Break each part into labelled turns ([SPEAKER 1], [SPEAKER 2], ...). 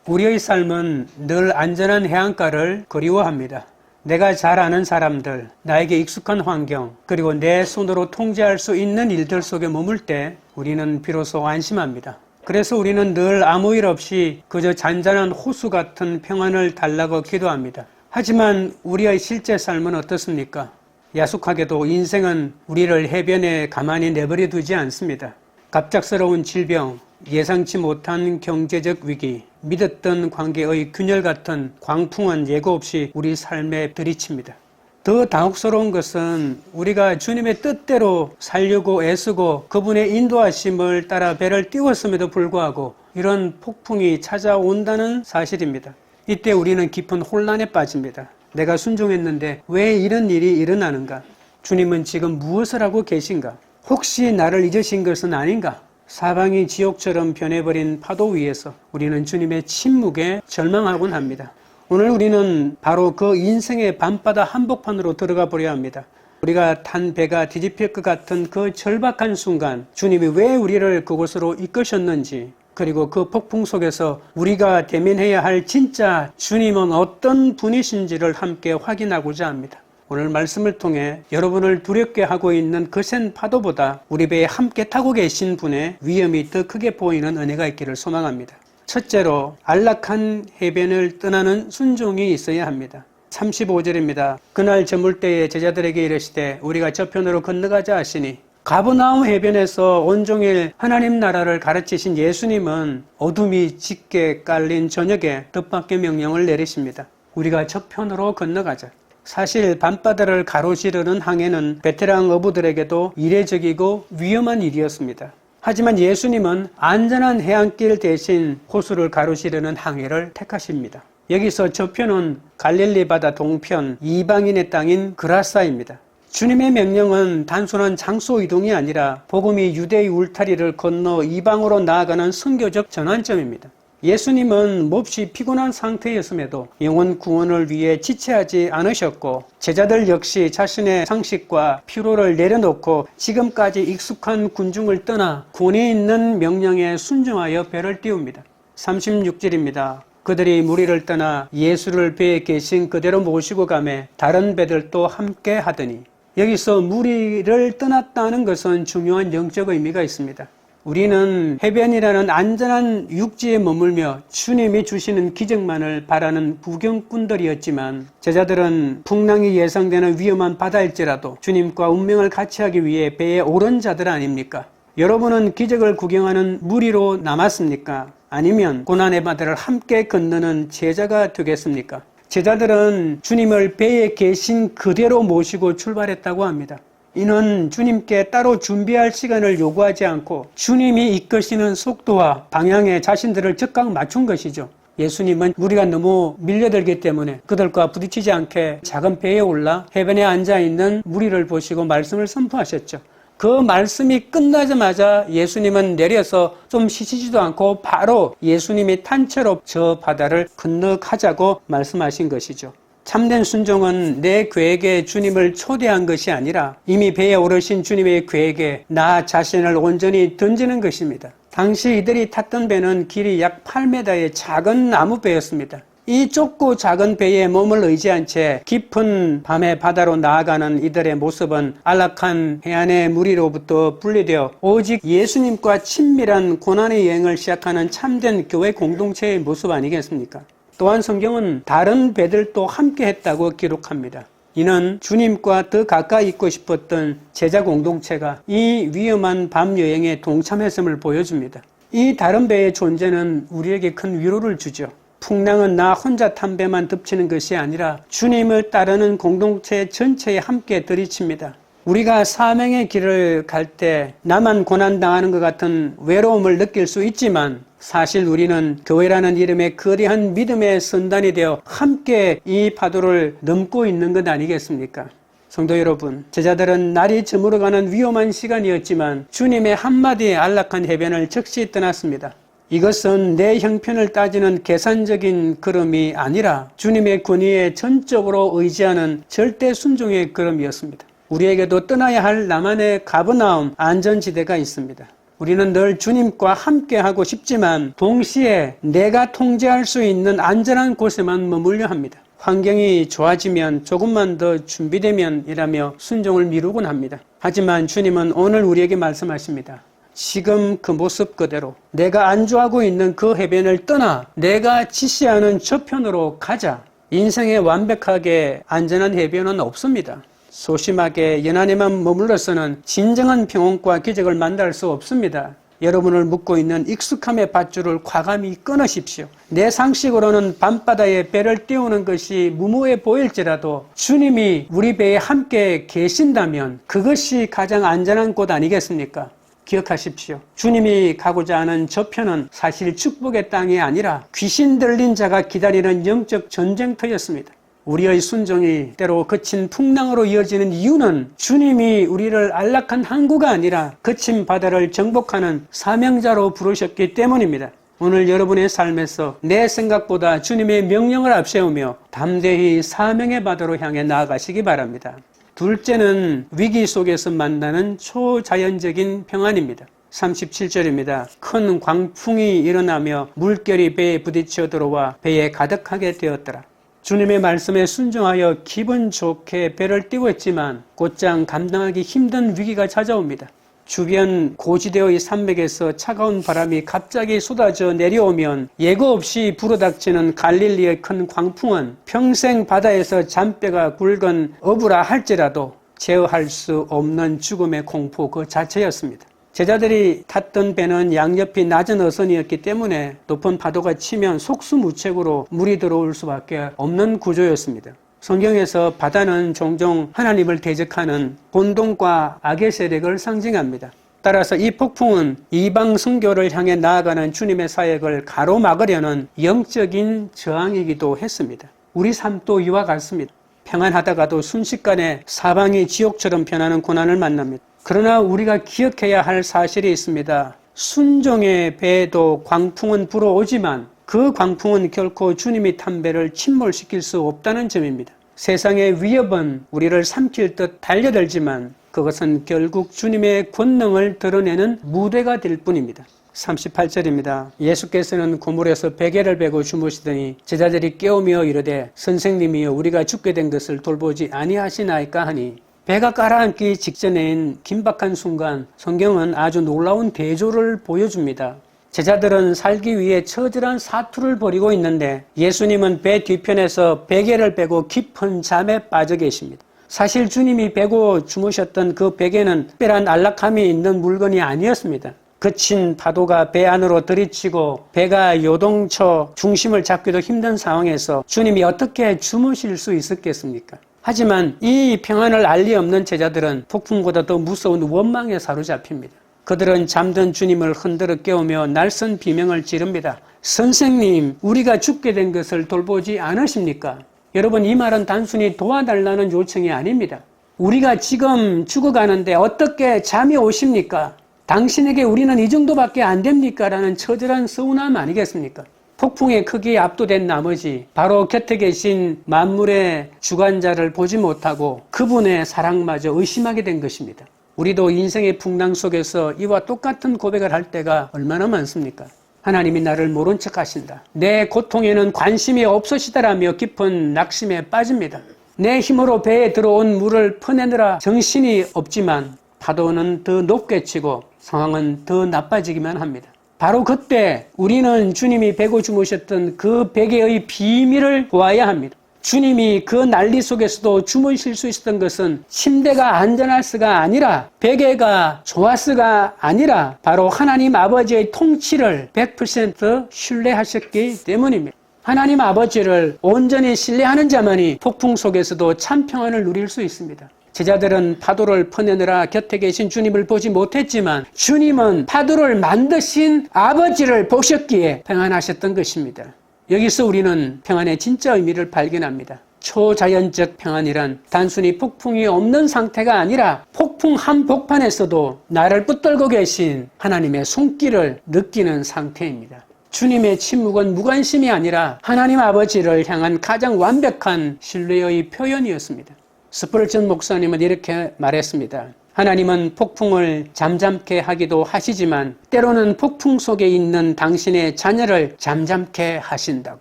[SPEAKER 1] 우리의 삶은 늘 안전한 해안가를 그리워합니다. 내가 잘 아는 사람들, 나에게 익숙한 환경, 그리고 내 손으로 통제할 수 있는 일들 속에 머물 때 우리는 비로소 안심합니다. 그래서 우리는 늘 아무 일 없이 그저 잔잔한 호수 같은 평안을 달라고 기도합니다. 하지만 우리의 실제 삶은 어떻습니까? 야속하게도 인생은 우리를 해변에 가만히 내버려 두지 않습니다. 갑작스러운 질병, 예상치 못한 경제적 위기, 믿었던 관계의 균열 같은 광풍은 예고 없이 우리 삶에 들이칩니다. 더 당혹스러운 것은 우리가 주님의 뜻대로 살려고 애쓰고 그분의 인도하심을 따라 배를 띄웠음에도 불구하고 이런 폭풍이 찾아온다는 사실입니다. 이때 우리는 깊은 혼란에 빠집니다. 내가 순종했는데 왜 이런 일이 일어나는가? 주님은 지금 무엇을 하고 계신가? 혹시 나를 잊으신 것은 아닌가? 사방이 지옥처럼 변해버린 파도 위에서 우리는 주님의 침묵에 절망하곤 합니다. 오늘 우리는 바로 그 인생의 밤바다 한복판으로 들어가 보려 합니다. 우리가 탄 배가 뒤집힐 것 같은 그 절박한 순간 주님이 왜 우리를 그곳으로 이끄셨는지, 그리고 그 폭풍 속에서 우리가 대면해야 할 진짜 주님은 어떤 분이신지를 함께 확인하고자 합니다. 오늘 말씀을 통해 여러분을 두렵게 하고 있는 거센 파도보다 우리 배에 함께 타고 계신 분의 위험이 더 크게 보이는 은혜가 있기를 소망합니다. 첫째로 안락한 해변을 떠나는 순종이 있어야 합니다. 35절입니다. 그날 저물 때에 제자들에게 이르시되 우리가 저편으로 건너가자 하시니, 가버나움 해변에서 온종일 하나님 나라를 가르치신 예수님은 어둠이 짙게 깔린 저녁에 뜻밖의 명령을 내리십니다. 우리가 저편으로 건너가자. 사실 밤바다를 가로지르는 항해는 베테랑 어부들에게도 이례적이고 위험한 일이었습니다. 하지만 예수님은 안전한 해안길 대신 호수를 가로지르는 항해를 택하십니다. 여기서 저편은 갈릴리 바다 동편 이방인의 땅인 그라사입니다. 주님의 명령은 단순한 장소 이동이 아니라 복음이 유대의 울타리를 건너 이방으로 나아가는 선교적 전환점입니다. 예수님은 몹시 피곤한 상태였음에도 영혼 구원을 위해 지체하지 않으셨고, 제자들 역시 자신의 상식과 피로를 내려놓고 지금까지 익숙한 군중을 떠나 권위 있는 명령에 순종하여 배를 띄웁니다. 36절입니다. 그들이 무리를 떠나 예수를 배에 계신 그대로 모시고 가매 다른 배들도 함께 하더니, 여기서 무리를 떠났다는 것은 중요한 영적 의미가 있습니다. 우리는 해변이라는 안전한 육지에 머물며 주님이 주시는 기적만을 바라는 구경꾼들이었지만, 제자들은 풍랑이 예상되는 위험한 바다일지라도 주님과 운명을 같이 하기 위해 배에 오른 자들 아닙니까? 여러분은 기적을 구경하는 무리로 남았습니까? 아니면 고난의 바다를 함께 건너는 제자가 되겠습니까? 제자들은 주님을 배에 계신 그대로 모시고 출발했다고 합니다. 이는 주님께 따로 준비할 시간을 요구하지 않고 주님이 이끄시는 속도와 방향에 자신들을 즉각 맞춘 것이죠. 예수님은 무리가 너무 밀려들기 때문에 그들과 부딪히지 않게 작은 배에 올라 해변에 앉아있는 무리를 보시고 말씀을 선포하셨죠. 그 말씀이 끝나자마자 예수님은 내려서 좀 쉬시지도 않고 바로 예수님이 탄처로 저 바다를 건너가자고 말씀하신 것이죠. 참된 순종은 내 계획에 주님을 초대한 것이 아니라 이미 배에 오르신 주님의 계획에 나 자신을 온전히 던지는 것입니다. 당시 이들이 탔던 배는 길이 약 8m의 작은 나무배였습니다. 이 좁고 작은 배에 몸을 의지한 채 깊은 밤의 바다로 나아가는 이들의 모습은 안락한 해안의 무리로부터 분리되어 오직 예수님과 친밀한 고난의 여행을 시작하는 참된 교회 공동체의 모습 아니겠습니까? 또한 성경은 다른 배들도 함께 했다고 기록합니다. 이는 주님과 더 가까이 있고 싶었던 제자 공동체가 이 위험한 밤 여행에 동참했음을 보여줍니다. 이 다른 배의 존재는 우리에게 큰 위로를 주죠. 풍랑은 나 혼자 탄 배만 덮치는 것이 아니라 주님을 따르는 공동체 전체에 함께 들이칩니다. 우리가 사명의 길을 갈 때 나만 고난당하는 것 같은 외로움을 느낄 수 있지만, 사실 우리는 교회라는 이름의 거대한 믿음의 선단이 되어 함께 이 파도를 넘고 있는 것 아니겠습니까? 성도 여러분, 제자들은 날이 저물어가는 위험한 시간이었지만 주님의 한마디에 안락한 해변을 즉시 떠났습니다. 이것은 내 형편을 따지는 계산적인 걸음이 아니라 주님의 권위에 전적으로 의지하는 절대 순종의 걸음이었습니다. 우리에게도 떠나야 할 나만의 가버나움 안전지대가 있습니다. 우리는 늘 주님과 함께 하고 싶지만 동시에 내가 통제할 수 있는 안전한 곳에만 머물려 합니다. 환경이 좋아지면 조금만 더 준비되면 이라며 순종을 미루곤 합니다. 하지만 주님은 오늘 우리에게 말씀하십니다. 지금 그 모습 그대로 내가 안주하고 있는 그 해변을 떠나 내가 지시하는 저편으로 가자. 인생에 완벽하게 안전한 해변은 없습니다. 소심하게 연안에만 머물러서는 진정한 평온과 기적을 만날 수 없습니다. 여러분을 묶고 있는 익숙함의 밧줄을 과감히 끊으십시오. 내 상식으로는 밤바다에 배를 띄우는 것이 무모해 보일지라도 주님이 우리 배에 함께 계신다면 그것이 가장 안전한 곳 아니겠습니까? 기억하십시오. 주님이 가고자 하는 저편은 사실 축복의 땅이 아니라 귀신 들린 자가 기다리는 영적 전쟁터였습니다. 우리의 순종이 때로 거친 풍랑으로 이어지는 이유는 주님이 우리를 안락한 항구가 아니라 거친 바다를 정복하는 사명자로 부르셨기 때문입니다. 오늘 여러분의 삶에서 내 생각보다 주님의 명령을 앞세우며 담대히 사명의 바다로 향해 나아가시기 바랍니다. 둘째는 위기 속에서 만나는 초자연적인 평안입니다. 37절입니다. 큰 광풍이 일어나며 물결이 배에 부딪혀 들어와 배에 가득하게 되었더라. 주님의 말씀에 순종하여 기분 좋게 배를 띄고 있지만 곧장 감당하기 힘든 위기가 찾아옵니다. 주변 고지대의 산맥에서 차가운 바람이 갑자기 쏟아져 내려오면 예고 없이 불어닥치는 갈릴리의 큰 광풍은 평생 바다에서 잔뼈가 굵은 어부라 할지라도 제어할 수 없는 죽음의 공포 그 자체였습니다. 제자들이 탔던 배는 양옆이 낮은 어선이었기 때문에 높은 파도가 치면 속수무책으로 물이 들어올 수밖에 없는 구조였습니다. 성경에서 바다는 종종 하나님을 대적하는 혼돈과 악의 세력을 상징합니다. 따라서 이 폭풍은 이방 선교를 향해 나아가는 주님의 사역을 가로막으려는 영적인 저항이기도 했습니다. 우리 삶도 이와 같습니다. 평안하다가도 순식간에 사방이 지옥처럼 변하는 고난을 만납니다. 그러나 우리가 기억해야 할 사실이 있습니다. 순종의 배에도 광풍은 불어오지만 그 광풍은 결코 주님이 탄 배를 침몰시킬 수 없다는 점입니다. 세상의 위협은 우리를 삼킬 듯 달려들지만 그것은 결국 주님의 권능을 드러내는 무대가 될 뿐입니다. 38절입니다. 예수께서는 고물에서 베개를 베고 주무시더니 제자들이 깨우며 이르되 선생님이여 우리가 죽게 된 것을 돌보지 아니하시나이까 하니 배가 가라앉기 직전인 긴박한 순간 성경은 아주 놀라운 대조를 보여줍니다. 제자들은 살기 위해 처절한 사투를 벌이고 있는데 예수님은 배 뒤편에서 베개를 베고 깊은 잠에 빠져 계십니다. 사실 주님이 베고 주무셨던 그 베개는 특별한 안락함이 있는 물건이 아니었습니다. 거친 파도가 배 안으로 들이치고 배가 요동쳐 중심을 잡기도 힘든 상황에서 주님이 어떻게 주무실 수 있었겠습니까? 하지만 이 평안을 알리 없는 제자들은 폭풍보다 더 무서운 원망에 사로잡힙니다. 그들은 잠든 주님을 흔들어 깨우며 날선 비명을 지릅니다. 선생님, 우리가 죽게 된 것을 돌보지 않으십니까? 여러분, 이 말은 단순히 도와달라는 요청이 아닙니다. 우리가 지금 죽어가는데 어떻게 잠이 오십니까? 당신에게 우리는 이 정도밖에 안 됩니까? 라는 처절한 서운함 아니겠습니까? 폭풍의 크기에 압도된 나머지 바로 곁에 계신 만물의 주관자를 보지 못하고 그분의 사랑마저 의심하게 된 것입니다. 우리도 인생의 풍랑 속에서 이와 똑같은 고백을 할 때가 얼마나 많습니까? 하나님이 나를 모른 척 하신다. 내 고통에는 관심이 없으시다라며 깊은 낙심에 빠집니다. 내 힘으로 배에 들어온 물을 퍼내느라 정신이 없지만 파도는 더 높게 치고 상황은 더 나빠지기만 합니다. 바로 그때 우리는 주님이 베고 주무셨던 그 베개의 비밀을 보아야 합니다. 주님이 그 난리 속에서도 주무실 수 있었던 것은 침대가 안전할수가 아니라 베개가 좋았수가 아니라 바로 하나님 아버지의 통치를 100% 신뢰하셨기 때문입니다. 하나님 아버지를 온전히 신뢰하는 자만이 폭풍 속에서도 참 평안을 누릴 수 있습니다. 제자들은 파도를 퍼내느라 곁에 계신 주님을 보지 못했지만 주님은 파도를 만드신 아버지를 보셨기에 평안하셨던 것입니다. 여기서 우리는 평안의 진짜 의미를 발견합니다. 초자연적 평안이란 단순히 폭풍이 없는 상태가 아니라 폭풍 한복판에서도 나를 붙들고 계신 하나님의 손길을 느끼는 상태입니다. 주님의 침묵은 무관심이 아니라 하나님 아버지를 향한 가장 완벽한 신뢰의 표현이었습니다. 스펄전 목사님은 이렇게 말했습니다. 하나님은 폭풍을 잠잠케 하기도 하시지만 때로는 폭풍 속에 있는 당신의 자녀를 잠잠케 하신다고.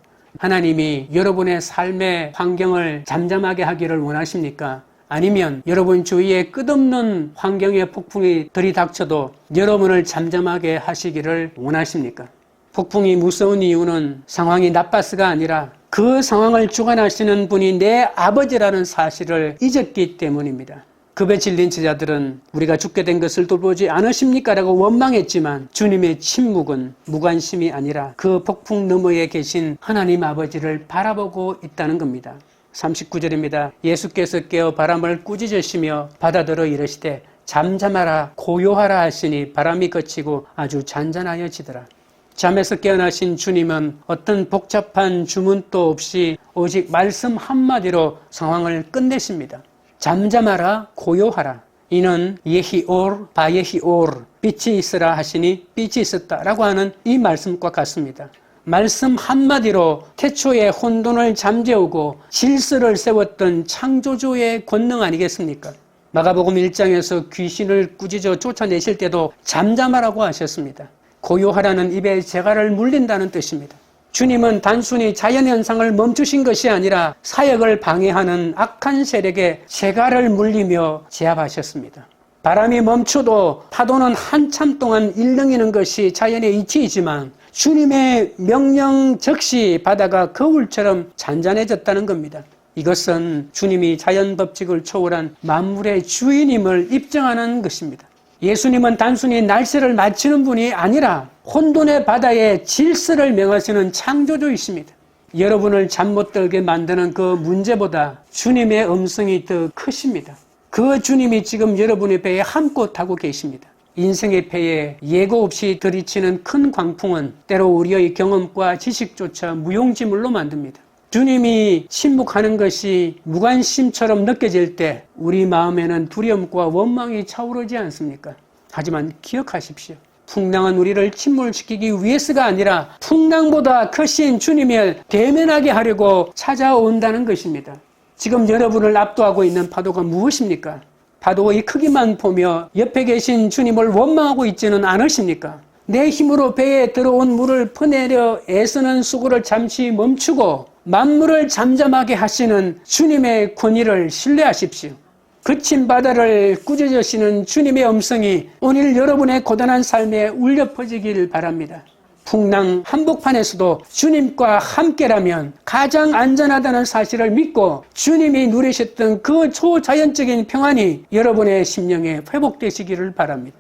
[SPEAKER 1] 하나님이 여러분의 삶의 환경을 잠잠하게 하기를 원하십니까? 아니면 여러분 주위에 끝없는 환경의 폭풍이 들이닥쳐도 여러분을 잠잠하게 하시기를 원하십니까? 폭풍이 무서운 이유는 상황이 나빠서가 아니라 그 상황을 주관하시는 분이 내 아버지라는 사실을 잊었기 때문입니다. 급에 질린 제자들은 우리가 죽게 된 것을 돌보지 않으십니까? 라고 원망했지만 주님의 침묵은 무관심이 아니라 그 폭풍 너머에 계신 하나님 아버지를 바라보고 있다는 겁니다. 39절입니다. 예수께서 깨어 바람을 꾸짖으시며 바다더러 이르시되 잠잠하라 고요하라 하시니 바람이 그치고 아주 잔잔하여지더라. 잠에서 깨어나신 주님은 어떤 복잡한 주문도 없이 오직 말씀 한마디로 상황을 끝내십니다. 잠잠하라 고요하라. 이는 예히올 바예히올 빛이 있으라 하시니 빛이 있었다라고 하는 이 말씀과 같습니다. 말씀 한마디로 태초에 혼돈을 잠재우고 질서를 세웠던 창조주의 권능 아니겠습니까? 마가복음 1장에서 귀신을 꾸짖어 쫓아내실 때도 잠잠하라고 하셨습니다. 고요하라는 입에 재갈을 물린다는 뜻입니다. 주님은 단순히 자연현상을 멈추신 것이 아니라 사역을 방해하는 악한 세력에 재갈을 물리며 제압하셨습니다. 바람이 멈춰도 파도는 한참 동안 일렁이는 것이 자연의 이치이지만 주님의 명령 즉시 바다가 거울처럼 잔잔해졌다는 겁니다. 이것은 주님이 자연 법칙을 초월한 만물의 주인임을 입증하는 것입니다. 예수님은 단순히 날씨를 맞추는 분이 아니라 혼돈의 바다에 질서를 명하시는 창조주이십니다. 여러분을 잠 못 들게 만드는 그 문제보다 주님의 음성이 더 크십니다. 그 주님이 지금 여러분의 배에 함께 타고 계십니다. 인생의 배에 예고 없이 들이치는 큰 광풍은 때로 우리의 경험과 지식조차 무용지물로 만듭니다. 주님이 침묵하는 것이 무관심처럼 느껴질 때 우리 마음에는 두려움과 원망이 차오르지 않습니까? 하지만 기억하십시오. 풍랑은 우리를 침몰시키기 위해서가 아니라 풍랑보다 크신 주님을 대면하게 하려고 찾아온다는 것입니다. 지금 여러분을 압도하고 있는 파도가 무엇입니까? 파도의 크기만 보며 옆에 계신 주님을 원망하고 있지는 않으십니까? 내 힘으로 배에 들어온 물을 퍼내려 애쓰는 수고를 잠시 멈추고 만물을 잠잠하게 하시는 주님의 권위를 신뢰하십시오. 그친 바다를 꾸짖으시는 주님의 음성이 오늘 여러분의 고단한 삶에 울려 퍼지길 바랍니다. 풍랑 한복판에서도 주님과 함께라면 가장 안전하다는 사실을 믿고 주님이 누리셨던 그 초자연적인 평안이 여러분의 심령에 회복되시기를 바랍니다.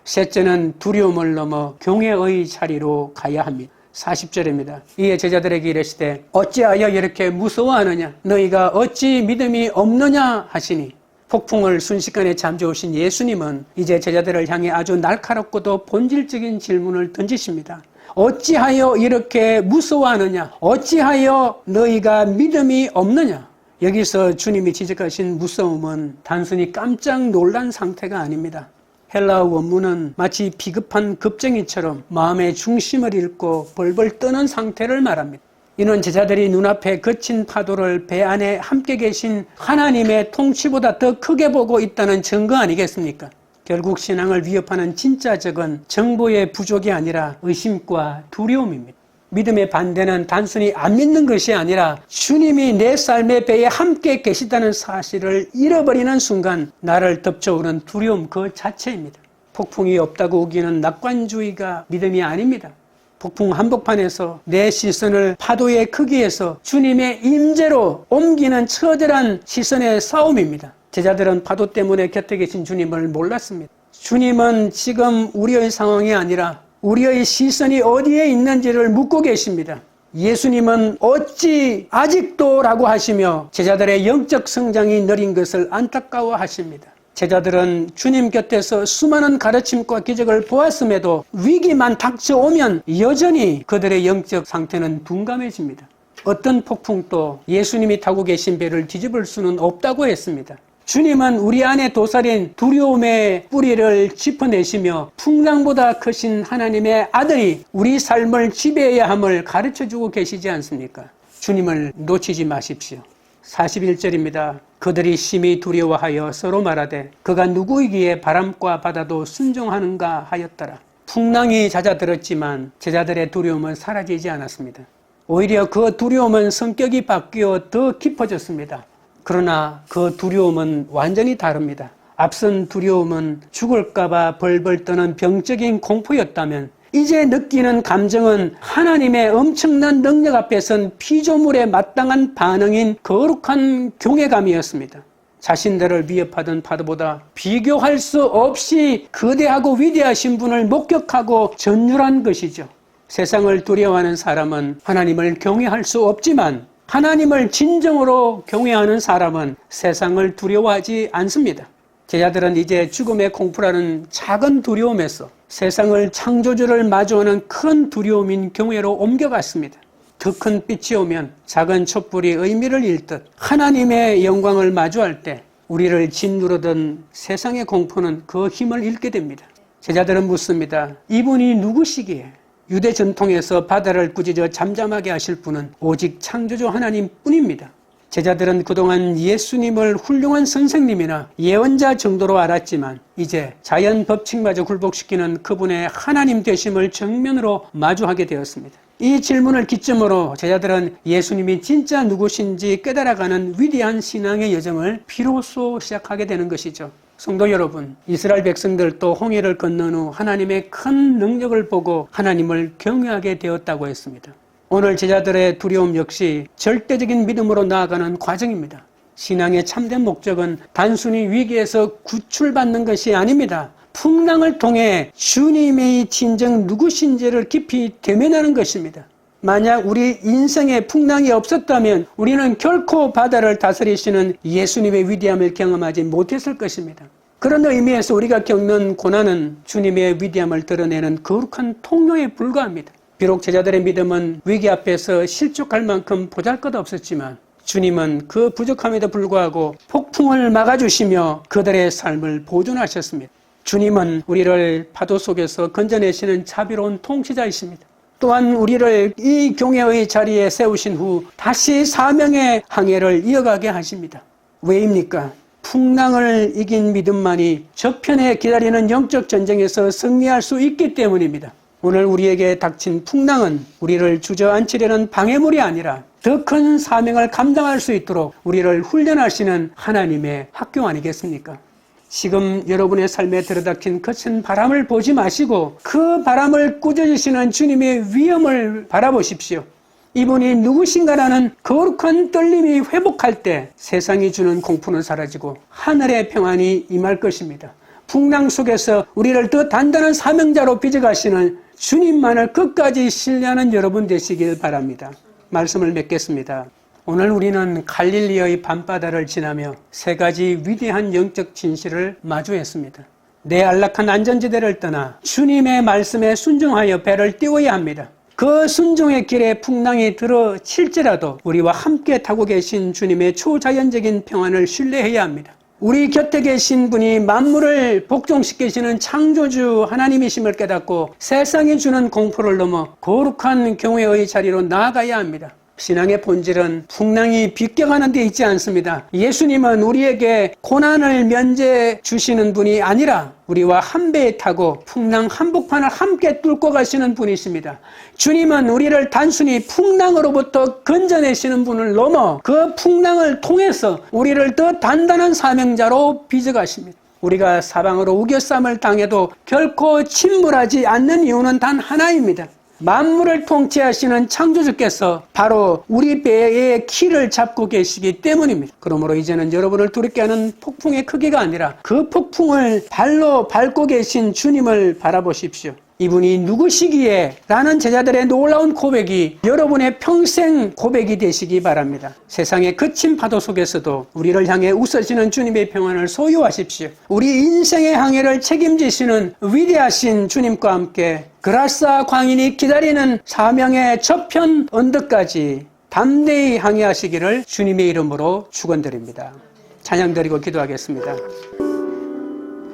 [SPEAKER 1] 셋째는 두려움을 넘어 경외의 자리로 가야 합니다. 40절입니다. 이에 제자들에게 이르시되 어찌하여 이렇게 무서워하느냐 너희가 어찌 믿음이 없느냐 하시니 폭풍을 순식간에 잠재우신 예수님은 이제 제자들을 향해 아주 날카롭고도 본질적인 질문을 던지십니다. 어찌하여 이렇게 무서워하느냐? 어찌하여 너희가 믿음이 없느냐? 여기서 주님이 지적하신 무서움은 단순히 깜짝 놀란 상태가 아닙니다. 헬라어 원문은 마치 비급한 급쟁이처럼 마음의 중심을 잃고 벌벌 떠는 상태를 말합니다. 이는 제자들이 눈앞에 거친 파도를 배 안에 함께 계신 하나님의 통치보다 더 크게 보고 있다는 증거 아니겠습니까? 결국 신앙을 위협하는 진짜 적은 정보의 부족이 아니라 의심과 두려움입니다. 믿음의 반대는 단순히 안 믿는 것이 아니라 주님이 내 삶의 배에 함께 계시다는 사실을 잃어버리는 순간 나를 덮쳐오는 두려움 그 자체입니다. 폭풍이 없다고 우기는 낙관주의가 믿음이 아닙니다. 폭풍 한복판에서 내 시선을 파도의 크기에서 주님의 임재로 옮기는 처절한 시선의 싸움입니다. 제자들은 파도 때문에 곁에 계신 주님을 몰랐습니다. 주님은 지금 우리의 상황이 아니라 우리의 시선이 어디에 있는지를 묻고 계십니다. 예수님은 어찌 아직도 라고 하시며 제자들의 영적 성장이 느린 것을 안타까워 하십니다. 제자들은 주님 곁에서 수많은 가르침과 기적을 보았음에도 위기만 닥쳐오면 여전히 그들의 영적 상태는 둔감해집니다. 어떤 폭풍도 예수님이 타고 계신 배를 뒤집을 수는 없다고 했습니다. 주님은 우리 안에 도살인 두려움의 뿌리를 짚어내시며 풍랑보다 크신 하나님의 아들이 우리 삶을 지배해야 함을 가르쳐주고 계시지 않습니까? 주님을 놓치지 마십시오. 41절입니다. 그들이 심히 두려워하여 서로 말하되 그가 누구이기에 바람과 바다도 순종하는가 하였더라. 풍랑이 잦아들었지만 제자들의 두려움은 사라지지 않았습니다. 오히려 그 두려움은 성격이 바뀌어 더 깊어졌습니다. 그러나 그 두려움은 완전히 다릅니다. 앞선 두려움은 죽을까봐 벌벌 떠는 병적인 공포였다면 이제 느끼는 감정은 하나님의 엄청난 능력 앞에선 피조물에 마땅한 반응인 거룩한 경외감이었습니다. 자신들을 위협하던 파도보다 비교할 수 없이 거대하고 위대하신 분을 목격하고 전율한 것이죠. 세상을 두려워하는 사람은 하나님을 경외할 수 없지만 하나님을 진정으로 경외하는 사람은 세상을 두려워하지 않습니다. 제자들은 이제 죽음의 공포라는 작은 두려움에서 세상을 창조주를 마주하는 큰 두려움인 경외로 옮겨갔습니다. 더 큰 빛이 오면 작은 촛불이 의미를 잃듯 하나님의 영광을 마주할 때 우리를 짓누르던 세상의 공포는 그 힘을 잃게 됩니다. 제자들은 묻습니다. 이분이 누구시기에? 유대 전통에서 바다를 꾸짖어 잠잠하게 하실 분은 오직 창조주 하나님뿐입니다. 제자들은 그동안 예수님을 훌륭한 선생님이나 예언자 정도로 알았지만 이제 자연 법칙마저 굴복시키는 그분의 하나님 되심을 정면으로 마주하게 되었습니다. 이 질문을 기점으로 제자들은 예수님이 진짜 누구신지 깨달아가는 위대한 신앙의 여정을 비로소 시작하게 되는 것이죠. 성도 여러분, 이스라엘 백성들도 홍해를 건넌 후 하나님의 큰 능력을 보고 하나님을 경외하게 되었다고 했습니다. 오늘 제자들의 두려움 역시 절대적인 믿음으로 나아가는 과정입니다. 신앙의 참된 목적은 단순히 위기에서 구출받는 것이 아닙니다. 풍랑을 통해 주님의 진정 누구신지를 깊이 대면하는 것입니다. 만약 우리 인생에 풍랑이 없었다면 우리는 결코 바다를 다스리시는 예수님의 위대함을 경험하지 못했을 것입니다. 그런 의미에서 우리가 겪는 고난은 주님의 위대함을 드러내는 거룩한 통로에 불과합니다. 비록 제자들의 믿음은 위기 앞에서 실족할 만큼 보잘것없었지만 주님은 그 부족함에도 불구하고 폭풍을 막아주시며 그들의 삶을 보존하셨습니다. 주님은 우리를 파도 속에서 건져내시는 자비로운 통치자이십니다. 또한 우리를 이 경외의 자리에 세우신 후 다시 사명의 항해를 이어가게 하십니다. 왜입니까? 풍랑을 이긴 믿음만이 저편에 기다리는 영적 전쟁에서 승리할 수 있기 때문입니다. 오늘 우리에게 닥친 풍랑은 우리를 주저앉히려는 방해물이 아니라 더 큰 사명을 감당할 수 있도록 우리를 훈련하시는 하나님의 학교 아니겠습니까? 지금 여러분의 삶에 들어닥친 거친 바람을 보지 마시고 그 바람을 꾸짖으시는 주님의 위엄을 바라보십시오. 이분이 누구신가라는 거룩한 떨림이 회복할 때 세상이 주는 공포는 사라지고 하늘의 평안이 임할 것입니다. 풍랑 속에서 우리를 더 단단한 사명자로 빚어가시는 주님만을 끝까지 신뢰하는 여러분 되시길 바랍니다. 말씀을 맺겠습니다. 오늘 우리는 갈릴리의 밤바다를 지나며 세 가지 위대한 영적 진실을 마주했습니다. 내 안락한 안전지대를 떠나 주님의 말씀에 순종하여 배를 띄워야 합니다. 그 순종의 길에 풍랑이 들어칠지라도 우리와 함께 타고 계신 주님의 초자연적인 평안을 신뢰해야 합니다. 우리 곁에 계신 분이 만물을 복종시키시는 창조주 하나님이심을 깨닫고 세상이 주는 공포를 넘어 거룩한 경외의 자리로 나아가야 합니다. 신앙의 본질은 풍랑이 비껴가는 데 있지 않습니다. 예수님은 우리에게 고난을 면제 주시는 분이 아니라 우리와 한 배에 타고 풍랑 한복판을 함께 뚫고 가시는 분이십니다. 주님은 우리를 단순히 풍랑으로부터 건져내시는 분을 넘어 그 풍랑을 통해서 우리를 더 단단한 사명자로 빚어가십니다. 우리가 사방으로 우겨쌈을 당해도 결코 침몰하지 않는 이유는 단 하나입니다. 만물을 통치하시는 창조주께서 바로 우리 배의 키를 잡고 계시기 때문입니다. 그러므로 이제는 여러분을 두렵게 하는 폭풍의 크기가 아니라 그 폭풍을 발로 밟고 계신 주님을 바라보십시오. 이분이 누구시기에? 라는 제자들의 놀라운 고백이 여러분의 평생 고백이 되시기 바랍니다. 세상의 거친 파도 속에서도 우리를 향해 웃으시는 주님의 평안을 소유하십시오. 우리 인생의 항해를 책임지시는 위대하신 주님과 함께 그라사 광인이 기다리는 사명의 저편 언덕까지 담대히 항해하시기를 주님의 이름으로 축원드립니다. 찬양드리고 기도하겠습니다.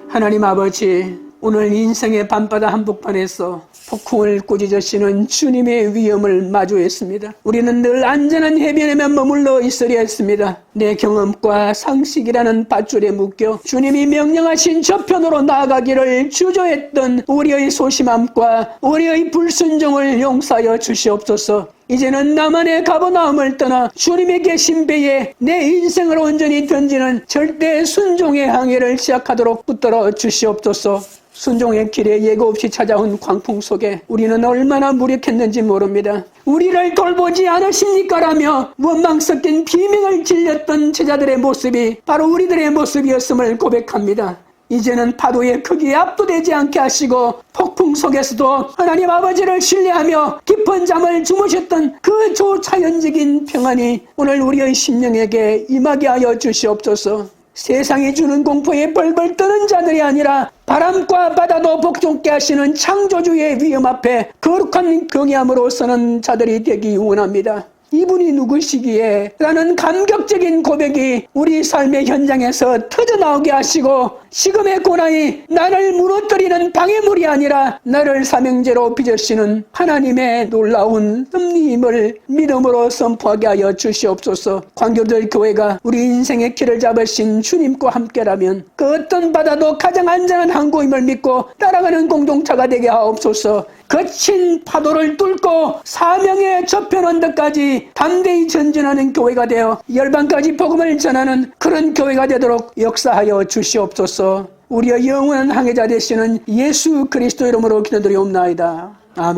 [SPEAKER 1] 하나님 아버지, 오늘 인생의 밤바다 한복판에서 폭풍을 꾸짖으시는 주님의 위험을 마주했습니다. 우리는 늘 안전한 해변에만 머물러 있으려 했습니다. 내 경험과 상식이라는 밧줄에 묶여 주님이 명령하신 저편으로 나아가기를 주저했던 우리의 소심함과 우리의 불순종을 용서하여 주시옵소서. 이제는 나만의 가버나움을 떠나 주님의 계신 배에 내 인생을 온전히 던지는 절대 순종의 항해를 시작하도록 붙들어 주시옵소서. 순종의 길에 예고 없이 찾아온 광풍 속에 우리는 얼마나 무력했는지 모릅니다. 우리를 돌보지 않으십니까라며 원망 섞인 비명을 질렸던 제자들의 모습이 바로 우리들의 모습이었음을 고백합니다. 이제는 파도의 크기에 압도되지 않게 하시고 폭풍 속에서도 하나님 아버지를 신뢰하며 깊은 잠을 주무셨던 그 초자연적인 평안이 오늘 우리의 심령에게 임하게 하여 주시옵소서. 세상이 주는 공포에 벌벌 떠는 자들이 아니라 바람과 바다도 복종케 하시는 창조주의 위험 앞에 거룩한 경외함으로 서는 자들이 되기 원합니다. 이분이 누구시기에? 라는 감격적인 고백이 우리 삶의 현장에서 터져나오게 하시고 지금의 고난이 나를 무너뜨리는 방해물이 아니라 나를 삼형제로 빚으시는 하나님의 놀라운 섭리임을 믿음으로 선포하게 하여 주시옵소서. 광교들 교회가 우리 인생의 길을 잡으신 주님과 함께라면 그 어떤 바다도 가장 안전한 항구임을 믿고 따라가는 공동체가 되게 하옵소서. 거친 파도를 뚫고 사명의 저편 언덕까지 담대히 전진하는 교회가 되어 열방까지 복음을 전하는 그런 교회가 되도록 역사하여 주시옵소서. 우리의 영원한 항해자 되시는 예수 그리스도 이름으로 기도드리옵나이다. 아멘.